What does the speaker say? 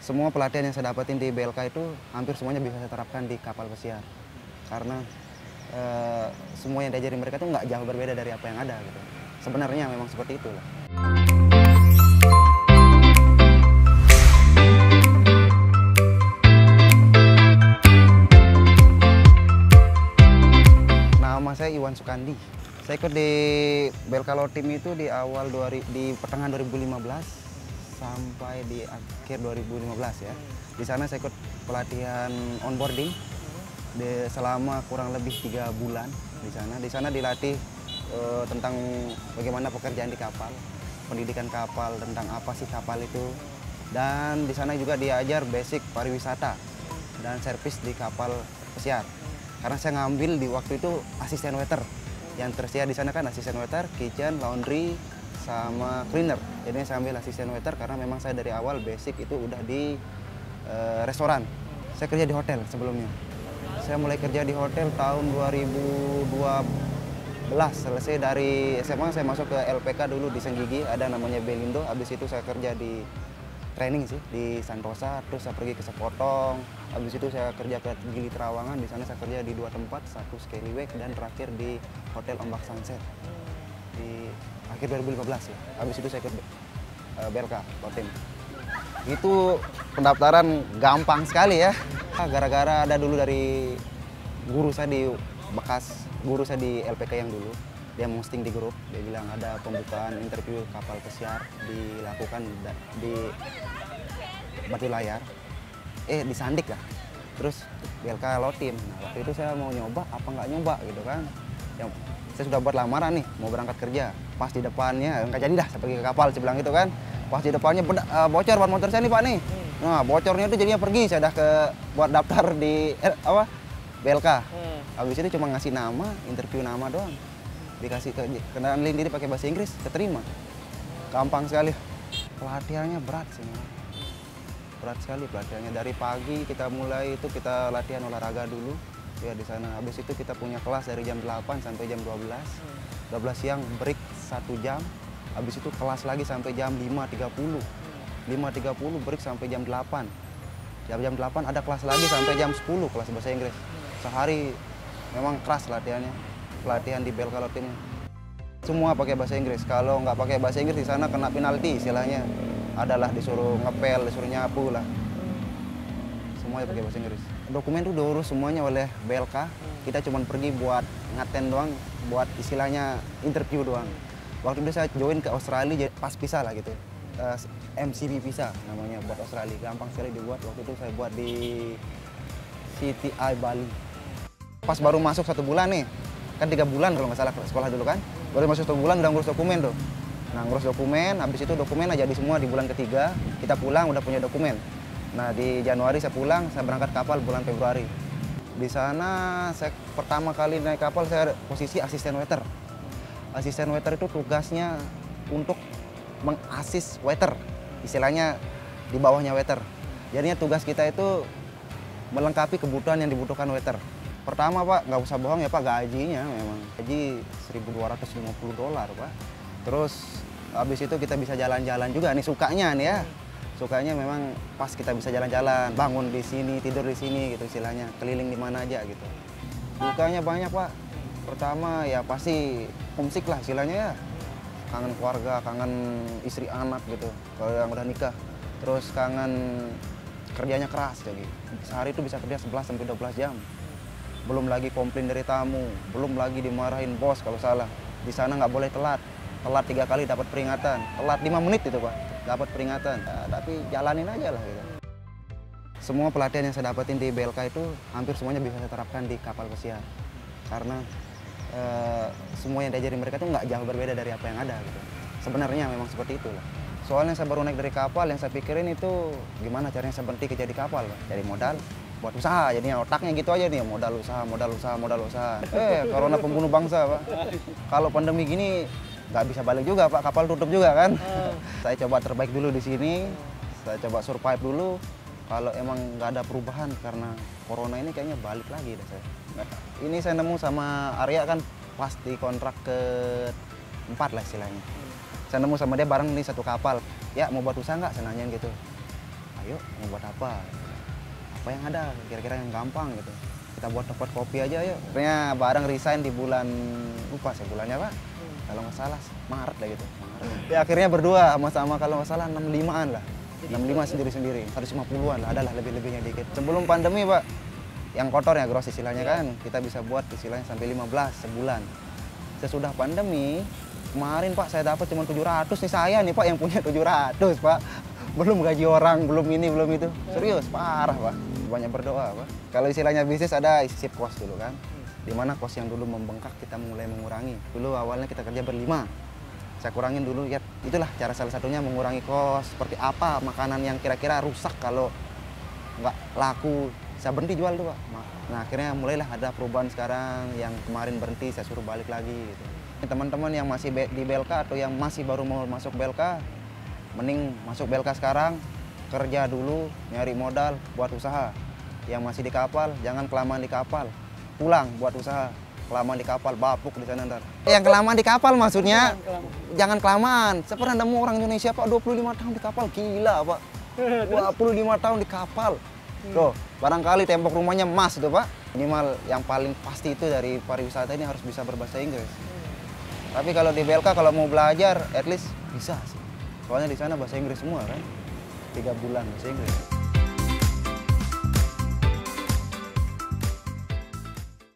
Semua pelatihan yang saya dapatin di BLK itu hampir semuanya bisa saya terapkan di kapal pesiar. Karena semua yang diajarin mereka itu nggak jauh berbeda dari apa yang ada gitu. Sebenarnya memang seperti itu lah. Nama saya Iwan Sukandi. Saya ikut di BLK Lotim itu di pertengahan 2015 sampai di akhir 2015 ya. Di sana saya ikut pelatihan onboarding selama kurang lebih 3 bulan di sana. Di sana dilatih tentang bagaimana pekerjaan di kapal, pendidikan kapal, tentang apa sih kapal itu. Dan di sana juga diajar basic pariwisata dan servis di kapal pesiar. Karena saya ngambil di waktu itu asisten waiter. Yang tersedia di sana kan asisten waiter, kitchen, laundry, sama cleaner. Jadi saya ambil asisten waiter karena memang saya dari awal basic itu udah di restoran. Saya kerja di hotel sebelumnya. Saya mulai kerja di hotel tahun 2012. Selesai dari SMA saya masuk ke LPK dulu di Senggigi, ada namanya Belindo. Habis itu saya kerja di training sih di Santosa, terus saya pergi ke Sepotong. Habis itu saya kerja ke Gili Trawangan. Di sana saya kerja di 2 tempat, satu Skyway dan terakhir di Hotel Ombak Sunset. Di akhir 2015 ya. Habis itu saya ikut BLK Lotim. Itu pendaftaran gampang sekali ya. Gara-gara ada dulu dari guru saya guru saya di LPK yang dulu. Dia posting di grup, dia bilang ada pembukaan interview kapal pesiar dilakukan di Batu Layar. Di Sandik lah. Terus BLK Lotim. Nah, waktu itu saya mau nyoba apa nggak nyoba gitu kan. Saya sudah buat lamaran nih, mau berangkat kerja. Pas di depannya, nggak jadi dah, saya pergi ke kapal, saya bilang gitu kan. Pas di depannya bocor ban motor saya nih Pak nih. Nah bocornya itu jadinya pergi, saya dah buat daftar di BLK. Habis itu cuma ngasih nama, interview nama doang. Dikasih kenalin diri pakai bahasa Inggris, keterima. Gampang sekali. Pelatihannya berat sih. Berat sekali pelatihannya. Dari pagi kita mulai itu kita latihan olahraga dulu. Ya di sana. Habis itu kita punya kelas dari jam 8 sampai jam 12. 12 siang break 1 jam. Habis itu kelas lagi sampai jam 5.30. 5.30 break sampai jam 8. Jam 8 ada kelas lagi sampai jam 10 kelas bahasa Inggris. Sehari memang keras latihannya. Pelatihan di BLK Lotim. Semua pakai bahasa Inggris. Kalau nggak pakai bahasa Inggris di sana kena penalti istilahnya. Adalah disuruh ngepel, disuruh nyapu lah. Semuanya pakai bahasa Inggris. Dokumen itu diurus semuanya oleh BLK. Kita cuma pergi buat ngaten doang, buat istilahnya interview doang. Waktu itu saya join ke Australia pas visa lah gitu. MCB visa namanya buat Australia. Gampang sekali dibuat. Waktu itu saya buat di CTI Bali. Pas baru masuk 1 bulan nih, kan 3 bulan kalau nggak salah sekolah dulu kan. Baru masuk 1 bulan udah ngurus dokumen tuh. Nah ngurus dokumen, habis itu dokumen aja jadi semua di bulan ketiga. Kita pulang udah punya dokumen. Nah di Januari saya pulang, saya berangkat kapal bulan Februari. Di sana saya pertama kali naik kapal saya posisi asisten waiter. Asisten waiter itu tugasnya untuk mengasis waiter, istilahnya di bawahnya waiter. Jadinya tugas kita itu melengkapi kebutuhan yang dibutuhkan waiter. Pertama Pak, nggak usah bohong ya Pak, gajinya memang gaji $1.250 Pak. Terus habis itu kita bisa jalan-jalan juga nih sukanya nih ya. Sukanya memang pas kita bisa jalan-jalan, bangun di sini, tidur di sini gitu istilahnya, keliling di mana aja gitu. Dukanya banyak Pak. Pertama ya pasti homesick lah istilahnya ya. Kangen keluarga, kangen istri anak gitu, kalau yang udah nikah. Terus kangen kerjanya keras jadi. Sehari itu bisa kerja 11 sampai 12 jam. Belum lagi komplain dari tamu, belum lagi dimarahin bos kalau salah. Di sana nggak boleh telat. Telat 3 kali dapat peringatan. Telat 5 menit itu Pak, dapat peringatan. Ya, tapi jalanin aja lah gitu. Semua pelatihan yang saya dapatin di BLK itu hampir semuanya bisa saya terapkan di kapal pesiar. Karena semua yang diajarin mereka itu nggak jauh berbeda dari apa yang ada gitu. Sebenarnya memang seperti itu lah. Soalnya saya baru naik dari kapal, yang saya pikirin itu gimana caranya saya berhenti kerja di kapal Pak. Dari modal buat usaha, jadinya otaknya gitu aja nih, modal usaha. Corona pembunuh bangsa Pak. Kalau pandemi gini nggak bisa balik juga Pak, kapal tutup juga kan. Saya coba terbaik dulu di sini, saya coba survive dulu. Kalau emang nggak ada perubahan karena corona ini kayaknya balik lagi deh saya. Ini saya nemu sama Arya kan pas di kontrak ke-4 lah istilahnya. Saya nemu sama dia bareng nih satu kapal. Ya mau buat usaha nggak? Saya nanyain gitu. yuk mau buat apa? Apa yang ada kira-kira yang gampang gitu. Kita buat tempat kopi aja yuk. Akhirnya bareng resign di bulan, lupa sih bulannya Pak. Kalau nggak salah Maret lah gitu. Maret. Ya akhirnya berdua sama-sama kalau nggak salah 65-an lah. 65 sendiri-sendiri, 150-an lah, adalah lebih-lebihnya dikit. Sebelum pandemi Pak, yang kotor ya gross istilahnya kan, kita bisa buat istilahnya sampai 15 sebulan. Sesudah pandemi, kemarin Pak saya dapat cuma 700 nih, saya nih Pak yang punya 700 Pak. Belum gaji orang, belum ini, belum itu. Serius, parah Pak. Banyak berdoa Pak. Kalau istilahnya bisnis ada shift cost dulu kan. Dimana cost yang dulu membengkak kita mulai mengurangi. Dulu awalnya kita kerja berlima. Saya kurangin dulu, ya itulah cara salah satunya mengurangi cost. Seperti apa makanan yang kira-kira rusak kalau nggak laku, saya berhenti jual tuh Pak. Nah akhirnya mulailah ada perubahan sekarang, yang kemarin berhenti saya suruh balik lagi gitu. Teman-teman yang masih di BLK atau yang masih baru mau masuk BLK, mending masuk BLK sekarang, kerja dulu, nyari modal buat usaha. Yang masih di kapal, jangan kelamaan di kapal, pulang buat usaha. Kelamaan di kapal, bapuk di sana ntar. Yang kelamaan di kapal maksudnya, jangan kelamaan. Saya pernah nemu orang Indonesia Pak, 25 tahun di kapal, gila Pak. 25 tahun di kapal. Tuh, barangkali tembok rumahnya emas itu Pak. Minimal yang paling pasti itu dari pariwisata ini harus bisa berbahasa Inggris. Tapi kalau di BLK kalau mau belajar, at least bisa sih. Soalnya di sana bahasa Inggris semua kan. 3 bulan bahasa Inggris.